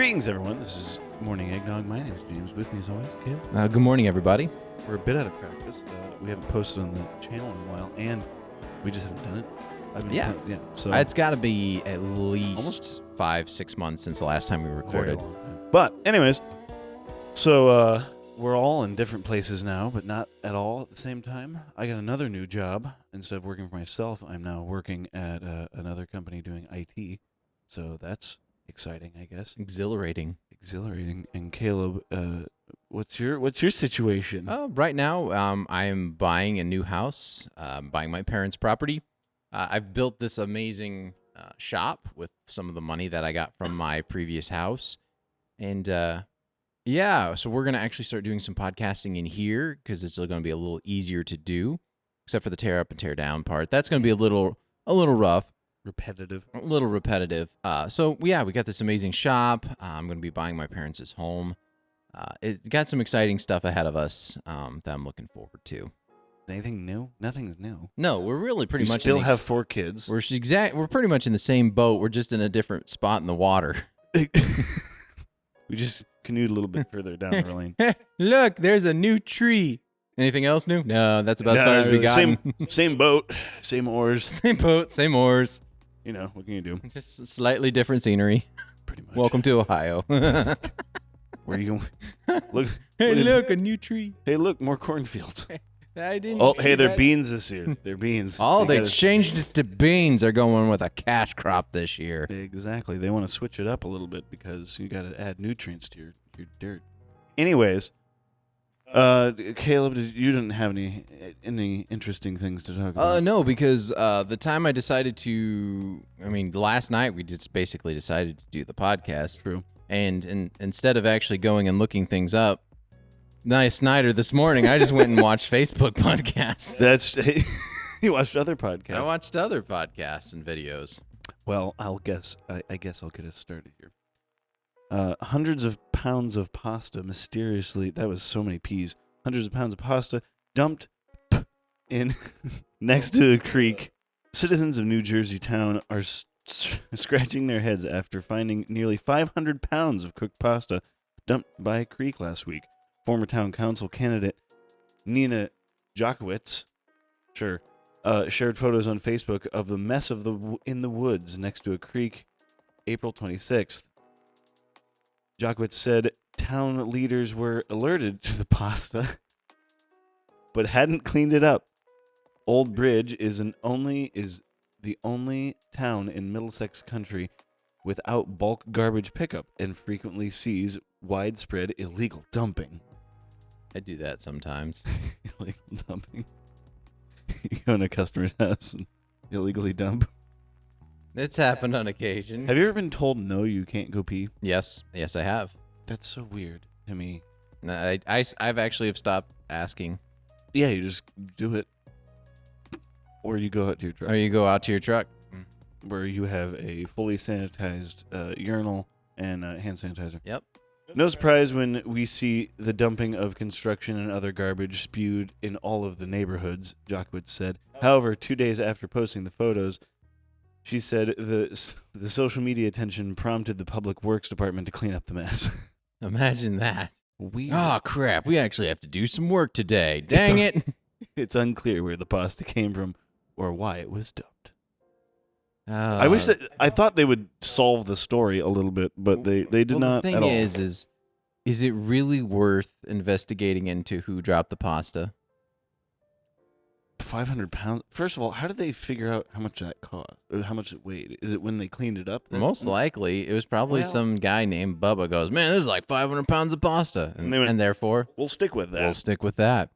Greetings, everyone. This is Morning Eggnog. My name is James. With me, as always, Kid. Good morning, everybody. We're a bit out of practice. We haven't posted on the channel in a while, and we just haven't done it. So It's got to be at least 5-6 months since the last time we recorded. very long time. But, anyways, so we're all in different places now, but not at all at the same time. I got another new job. Instead of working for myself, I'm now working at another company doing IT. So that's exciting, I guess. Exhilarating. And Caleb, what's your situation? Right now, I am buying a new house, buying my parents' property. I've built this amazing shop with some of the money that I got from my previous house. And so we're going to actually start doing some podcasting in here because it's going to be a little easier to do, except for the tear up and tear down part. That's going to be a little rough. Repetitive. A little repetitive. We got this amazing shop. I'm going to be buying my parents' home. It got some exciting stuff ahead of us that I'm looking forward to. Anything new? Nothing's new. No, we're really pretty much still have 4 kids. We're pretty much in the same boat. We're just in a different spot in the water. We just canoed a little bit further down the lane. Look, there's a new tree. Anything else new? No, that's about as far as we got. Same boat, same oars. Same boat, same oars. You know, what can you do? Just slightly different scenery. Pretty much. Welcome to Ohio. Where are you going? Look. Look, a new tree. Hey, look, more cornfields. I didn't. Oh, hey, they're beans this year. They're beans. Oh, they changed it to beans. They're going with a cash crop this year. Exactly. They want to switch it up a little bit because you got to add nutrients to your dirt. Anyways, Caleb, you didn't have any interesting things to talk about? No, because the time I decided last night we just basically decided to do the podcast. True. And instead of actually going and looking things up, Snyder, this morning, I just went and watched Facebook podcasts. You watched other podcasts. I watched other podcasts and videos. Well, I guess I'll get us started here. Hundreds of pounds of pasta mysteriously, that was so many P's, hundreds of pounds of pasta dumped in next to a creek. Citizens of New Jersey town are scratching their heads after finding nearly 500 pounds of cooked pasta dumped by a creek last week. Former town council candidate Nina Jokowitz, shared photos on Facebook of the mess in the woods next to a creek April 26th. Jokowitz said town leaders were alerted to the pasta, but hadn't cleaned it up. Old Bridge is the only town in Middlesex Country without bulk garbage pickup and frequently sees widespread illegal dumping. I do that sometimes. Illegal dumping. You go in a customer's house and illegally dump. It's happened on occasion. Have you ever been told no, you can't go pee? Yes, I have. That's so weird to me. No, I've actually stopped asking. Yeah, you just do it. Or you go out to your truck. Where you have a fully sanitized urinal and hand sanitizer. Yep. No surprise when we see the dumping of construction and other garbage spewed in all of the neighborhoods, Jokowitz said. However, 2 days after posting the photos, she said the social media attention prompted the Public Works Department to clean up the mess. Imagine that. Weird. Oh, crap. We actually have to do some work today. Dang it. It's unclear where the pasta came from or why it was dumped. I thought they would solve the story a little bit, but they did not at all. The thing is it really worth investigating into who dropped the pasta? 500 pounds? First of all, how did they figure out how much that cost? Or how much it weighed? Is it when they cleaned it up? Most likely. It was probably some guy named Bubba goes, man, this is like 500 pounds of pasta. And therefore, we'll stick with that.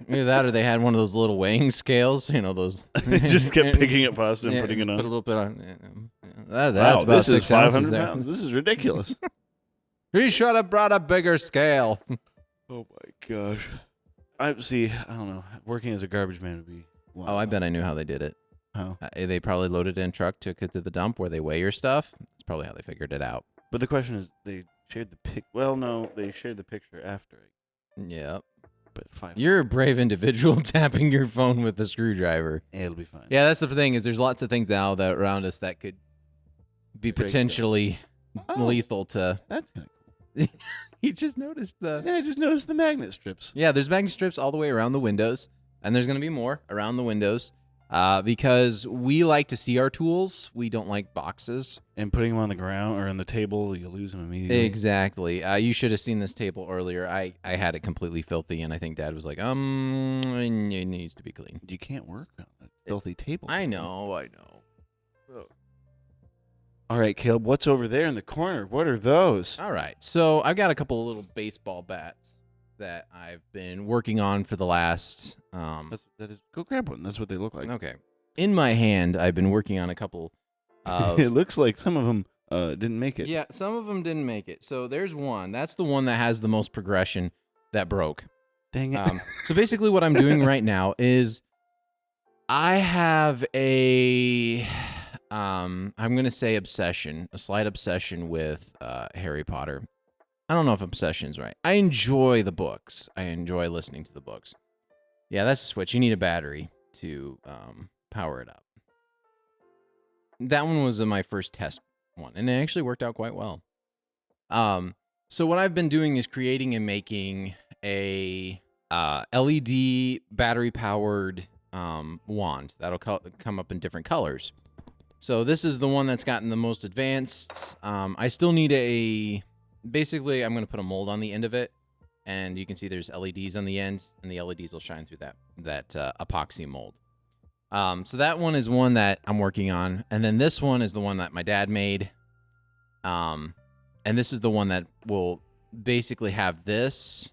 Either that or they had one of those little weighing scales, those. They just kept picking up pasta and putting it on. Put a little bit on. That's wow, about this is 500 pounds. Pounds. This is ridiculous. He should have brought a bigger scale. Oh my gosh. I don't know. Working as a garbage man would be wild. Oh, I bet I knew how they did it. How? They probably loaded it in a truck, took it to the dump where they weigh your stuff. That's probably how they figured it out. But the question is, they shared the pic. Well, no, they shared the picture after. Yep. But 500. You're a brave individual tapping your phone with a screwdriver. Yeah, it'll be fine. Yeah, that's the thing is there's lots of things now that around us that could be potentially lethal to. That's kind of cool. You just noticed Yeah, I just noticed the magnet strips. Yeah, there's magnet strips all the way around the windows, and there's going to be more around the windows because we like to see our tools. We don't like boxes. And putting them on the ground or on the table, you lose them immediately. Exactly. You should have seen this table earlier. I had it completely filthy, and I think Dad was like, it needs to be clean. You can't work on a filthy table. I know. Oh. All right, Caleb, what's over there in the corner? What are those? All right. So I've got a couple of little baseball bats that I've been working on for the last. Go grab one. That's what they look like. Okay. In my hand, I've been working on a couple of. It looks like some of them didn't make it. Yeah, some of them didn't make it. So there's one. That's the one that has the most progression that broke. Dang it. So basically what I'm doing right now is I have I'm going to say obsession, a slight obsession with Harry Potter. I don't know if obsession's right. I enjoy the books. I enjoy listening to the books. Yeah, that's a switch. You need a battery to power it up. That one was my first test one, and it actually worked out quite well. So what I've been doing is creating and making a LED battery-powered wand that'll come up in different colors. So this is the one that's gotten the most advanced. I still need basically I'm going to put a mold on the end of it, and you can see there's LEDs on the end, and the LEDs will shine through that epoxy mold. So that one is one that I'm working on, and then this one is the one that my dad made. And this is the one that will basically have this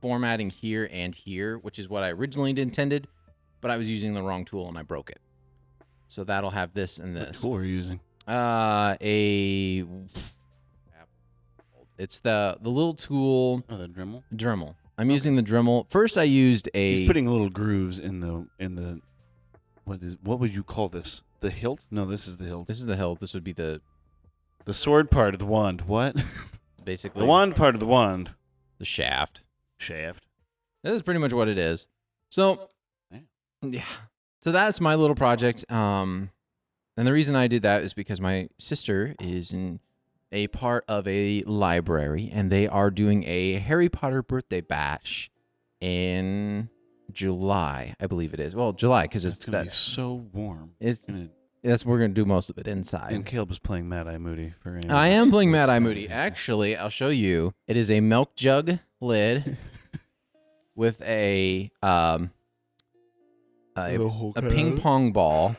formatting here and here, which is what I originally intended, but I was using the wrong tool and I broke it. So that'll have this and this. What tool are you using? It's the little tool. Oh, the Dremel? Dremel. I'm using the Dremel. First I used He's putting little grooves in the what would you call this? The hilt? No, this is the hilt. This is the hilt. This would be the sword part of the wand. What? Basically. The wand part of the wand. The shaft. Shaft. This is pretty much what it is. So, yeah. So that's my little project. And the reason I did that is because my sister is in a part of a library, and they are doing a Harry Potter birthday bash in July, I believe it is. Well, July, because it's going to be so warm. We're going to do most of it inside. And Caleb is playing Mad Eye Moody. I am playing Mad Eye Moody. Actually, I'll show you. It is a milk jug lid with a ping pong ball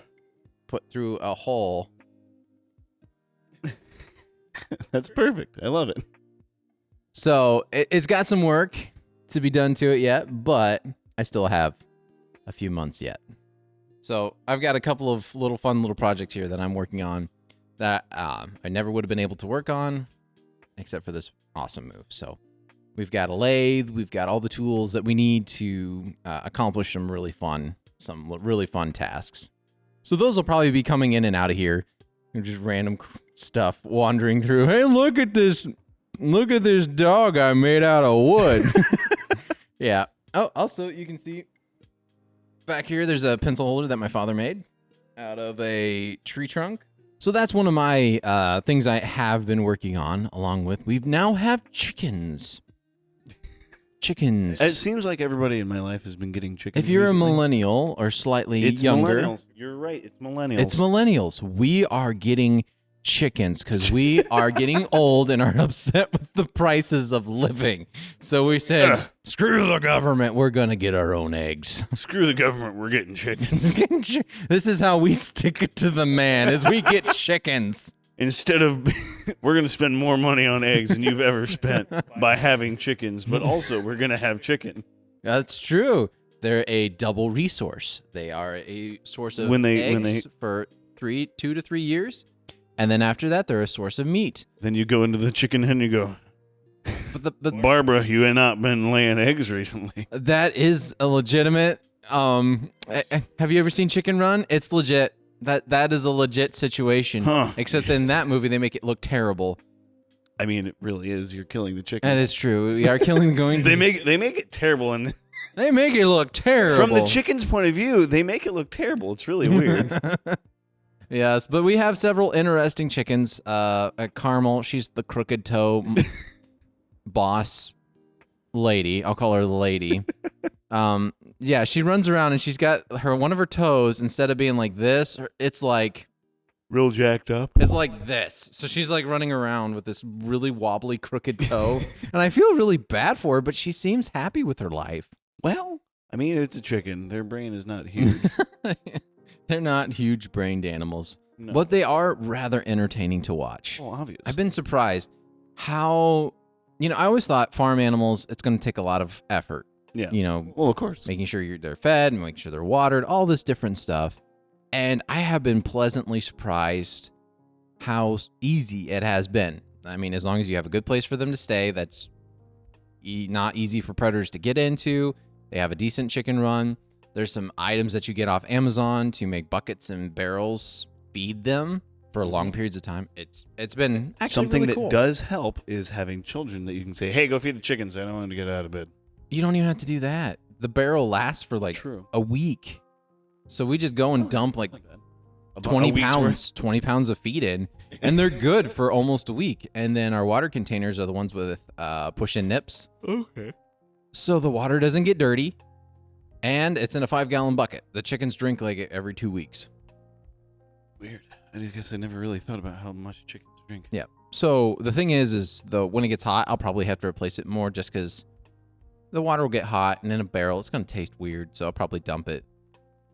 put through a hole. That's perfect. I love it. So it's got some work to be done to it yet, but I still have a few months yet. So I've got a couple of fun little projects here that I'm working on that I never would have been able to work on except for this awesome move. So we've got a lathe. We've got all the tools that we need to accomplish some really fun tasks. So those will probably be coming in and out of here. Just random stuff wandering through. Hey, look at this dog I made out of wood. Yeah. Oh, also you can see back here there's a pencil holder that my father made out of a tree trunk. So that's one of my things I have been working on, along with we now have chickens. It seems like everybody in my life has been getting chickens. If you're recently. a millennial or slightly It's younger. Millennials. You're right. It's millennials. It's millennials. We are getting chickens because we are getting old and are upset with the prices of living. So we said, screw the government. We're going to get our own eggs. Screw the government. We're getting chickens. This is how we stick it to the man, is we get chickens. Instead of, we're going to spend more money on eggs than you've ever spent by having chickens, but also we're going to have chicken. That's true. They're a double resource. They are a source of eggs for 2 to 3 years. And then after that, they're a source of meat. Then you go into the chicken hen and you go, Barbara, you have not been laying eggs recently. That is a legitimate, have you ever seen Chicken Run? It's legit. That is a legit situation. Huh. Except in that movie, they make it look terrible. I mean, it really is. You're killing the chicken. That is true. We are killing the They make it terrible, and they make it look terrible. From the chicken's point of view, they make it look terrible. It's really weird. Yes, but we have several interesting chickens. Carmel, she's the crooked toe boss lady. I'll call her the lady. Yeah, she runs around and she's got one of her toes, instead of being like this, it's like real jacked up. It's like this. So she's like running around with this really wobbly, crooked toe. And I feel really bad for her, but she seems happy with her life. Well, I mean, it's a chicken. Their brain is not huge. They're not huge-brained animals. No. But they are rather entertaining to watch. Oh, obvious. I've been surprised how, I always thought farm animals, it's going to take a lot of effort. Yeah. Well, of course. Making sure they're fed and making sure they're watered, all this different stuff. And I have been pleasantly surprised how easy it has been. I mean, as long as you have a good place for them to stay, that's not easy for predators to get into. They have a decent chicken run. There's some items that you get off Amazon to make buckets and barrels feed them for long periods of time. It's been actually something really that cool. does help is having children that you can say, "Hey, go feed the chickens. I don't want to get out of bed." You don't even have to do that. The barrel lasts for like a week. So we just go and dump like 20 pounds of feed in, and they're good for almost a week. And then our water containers are the ones with push-in nips. Okay. So the water doesn't get dirty, and it's in a 5-gallon bucket. The chickens drink like it every 2 weeks. Weird. I guess I never really thought about how much chickens drink. Yeah. So the thing is when it gets hot, I'll probably have to replace it more just because the water will get hot, and in a barrel, it's going to taste weird. So I'll probably dump it.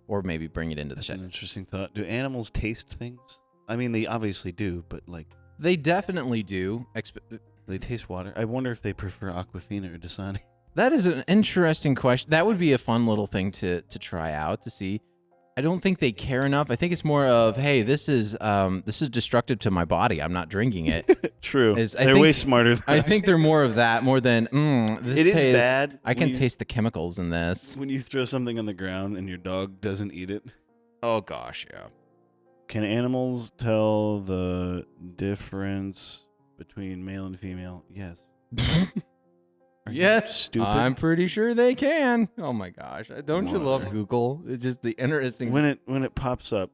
Or maybe bring it into the shed. That's an interesting thought. Do animals taste things? I mean, they obviously do, but they definitely do. They taste water. I wonder if they prefer Aquafina or Dasani. That is an interesting question. That would be a fun little thing to try out to see. I don't think they care enough. I think it's more of, hey, this is destructive to my body. I'm not drinking it. True. They're way smarter than I us. think they're more of that more than this it is tastes, bad. I can taste the chemicals in this. When you throw something on the ground and your dog doesn't eat it. Oh gosh, yeah. Can animals tell the difference between male and female? Yes. Yeah, stupid. I'm pretty sure they can. Oh my gosh, don't you love Google? It's just the interesting. When it pops up,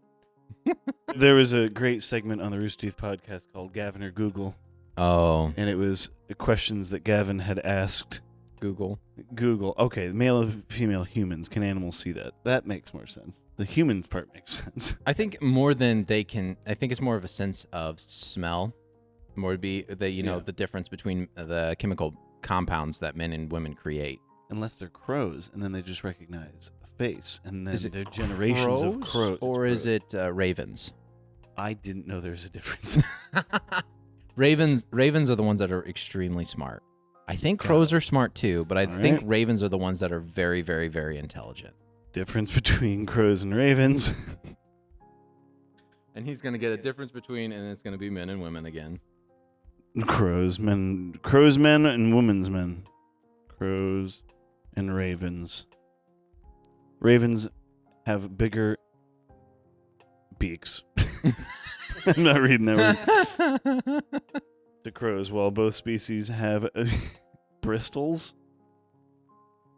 there was a great segment on the Rooster Teeth podcast called Gavin or Google. Oh, and it was questions that Gavin had asked Google. Okay, male and female humans. Can animals see that? That makes more sense. The humans part makes sense. I think more than they can. I think it's more of a sense of smell. More to be the difference between the chemical compounds that men and women create. Unless they're crows, and then they just recognize a face, and then they're generations of crows. Or is it ravens? I didn't know there's a difference. Ravens are the ones that are extremely smart. I think crows are smart too, but I think ravens are the ones that are very, very, very intelligent. Difference between crows and ravens. And he's going to get a difference between, and it's going to be men and women again. Crows, men, and women's men. Crows and ravens. Ravens have bigger beaks. I'm not reading that word. The crows, while both species have bristles.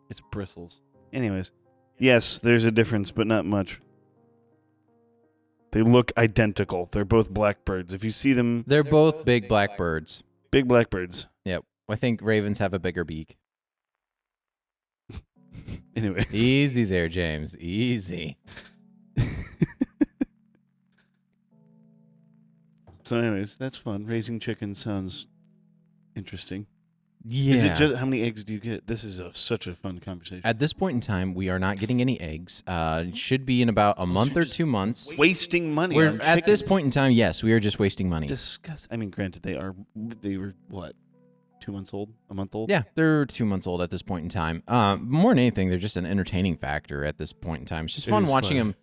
It's bristles. Anyways, yes, there's a difference, but not much. They look identical. They're both blackbirds. If you see them... They're both big blackbirds. Big blackbirds. Yep. I think ravens have a bigger beak. Anyways. Easy there, James. Easy. So anyways, that's fun. Raising chickens sounds interesting. Yeah. Is it just how many eggs do you get? This is such a fun conversation. At this point in time, we are not getting any eggs. It should be in about a month or 2 months. Wasting money. We're on at this chickens. point in time, yes, we are just wasting money. I mean, granted, they were what, 2 months old, a month old? Yeah, they're 2 months old at this point in time. More than anything, they're just an entertaining factor at this point in time. It's just fun watching them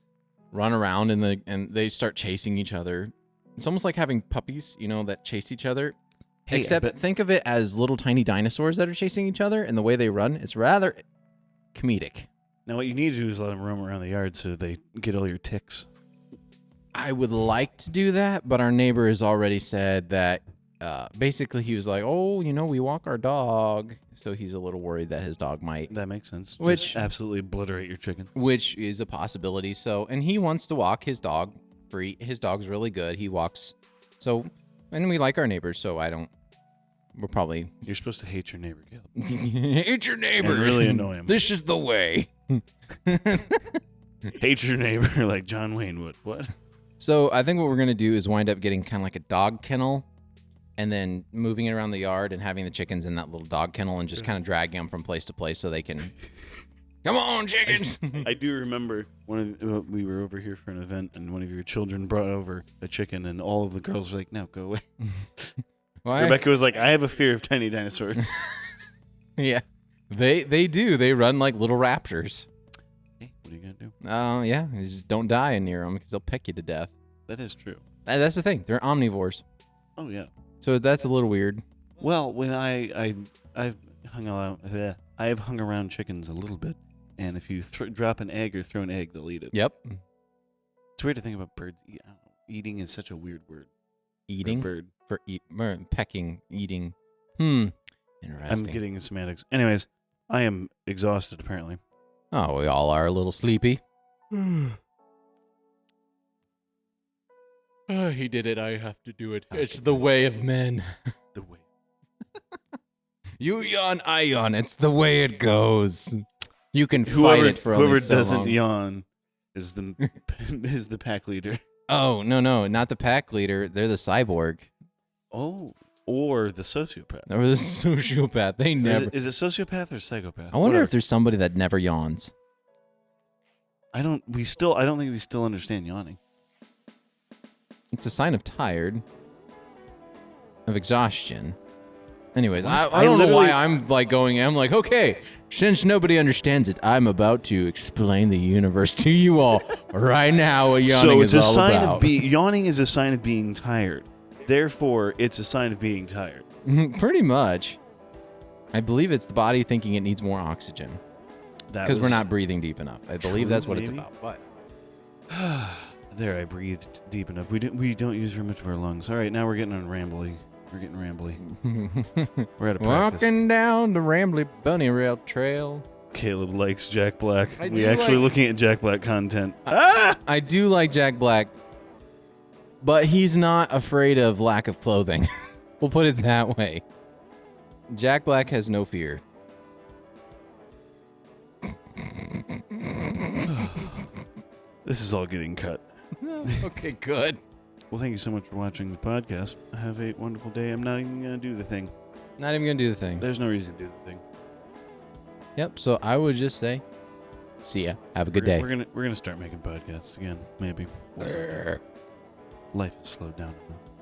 run around and they start chasing each other. It's almost like having puppies, that chase each other. Hey, except think of it as little tiny dinosaurs that are chasing each other, and the way they run, it's rather comedic. Now, what you need to do is let them roam around the yard so they get all your ticks. I would like to do that, but our neighbor has already said that basically he was like, oh, we walk our dog. So he's a little worried that his dog might. That makes sense. Which just absolutely obliterate your chicken. Which is a possibility. So, and he wants to walk his dog free. His dog's really good. He walks. So, and we like our neighbors, so we're probably... You're supposed to hate your neighbor, Caleb. Hate your neighbor. And really annoy him. This is the way. Hate your neighbor like John Wayne would. What? So I think what we're going to do is wind up getting kind of like a dog kennel and then moving it around the yard and having the chickens in that little dog kennel and just kind of dragging them from place to place so they can... Come on, chickens! I do remember we were over here for an event and one of your children brought over a chicken and all of the girls were like, no, go away. Why? Rebecca was like, I have a fear of tiny dinosaurs. Yeah. They do. They run like little raptors. Hey, what are you going to do? Yeah. You just don't die near them because they'll peck you to death. That is true. That's the thing. They're omnivores. Oh, yeah. So that's a little weird. Well, when I've hung around chickens a little bit, and if you drop an egg or throw an egg, they'll eat it. Yep. It's weird to think about birds. I don't know. Eating is such a weird word. Eating? Bird. Pecking, eating. Interesting. I'm getting semantics. Anyways, I am exhausted, apparently. Oh, we all are a little sleepy. He did it. I have to do it. It's the way of men. The way. You yawn, I yawn. It's the way it goes. You can fight it for only so doesn't long. yawn is the pack leader. Oh, no, not the pack leader. They're the cyborg. Oh, or the sociopath. Or the sociopath. They never. Is it sociopath or psychopath? I wonder if there's somebody that never yawns. I don't think we still understand yawning. It's a sign of tired, of exhaustion. Anyways, What? I don't know why literally- I'm like, okay, since nobody understands it, I'm about to explain the universe to you all right now what yawning So it's is a all sign about. of yawning is a sign of being tired. Therefore, it's a sign of being tired. Pretty much. I believe it's the body thinking it needs more oxygen because we're not breathing deep enough. I believe that's what it's maybe. about. But There, I breathed deep enough. We don't use very much of our lungs. All right, now we're getting rambly. We're getting rambly. We're at a practice. Walking down the Rambly Bunny Rail Trail. Caleb likes Jack Black. I We do actually like- looking at Jack Black content. I do like Jack Black, but he's not afraid of lack of clothing. We'll put it that way. Jack Black has no fear. This is all getting cut. Okay, good. Well, thank you so much for watching the podcast. Have a wonderful day. I'm not even going to do the thing. Not even going to do the thing. There's no reason to do the thing. Yep, so I would just say, see ya. Have a good day. We're gonna start making podcasts again, maybe. Life has slowed down a bit.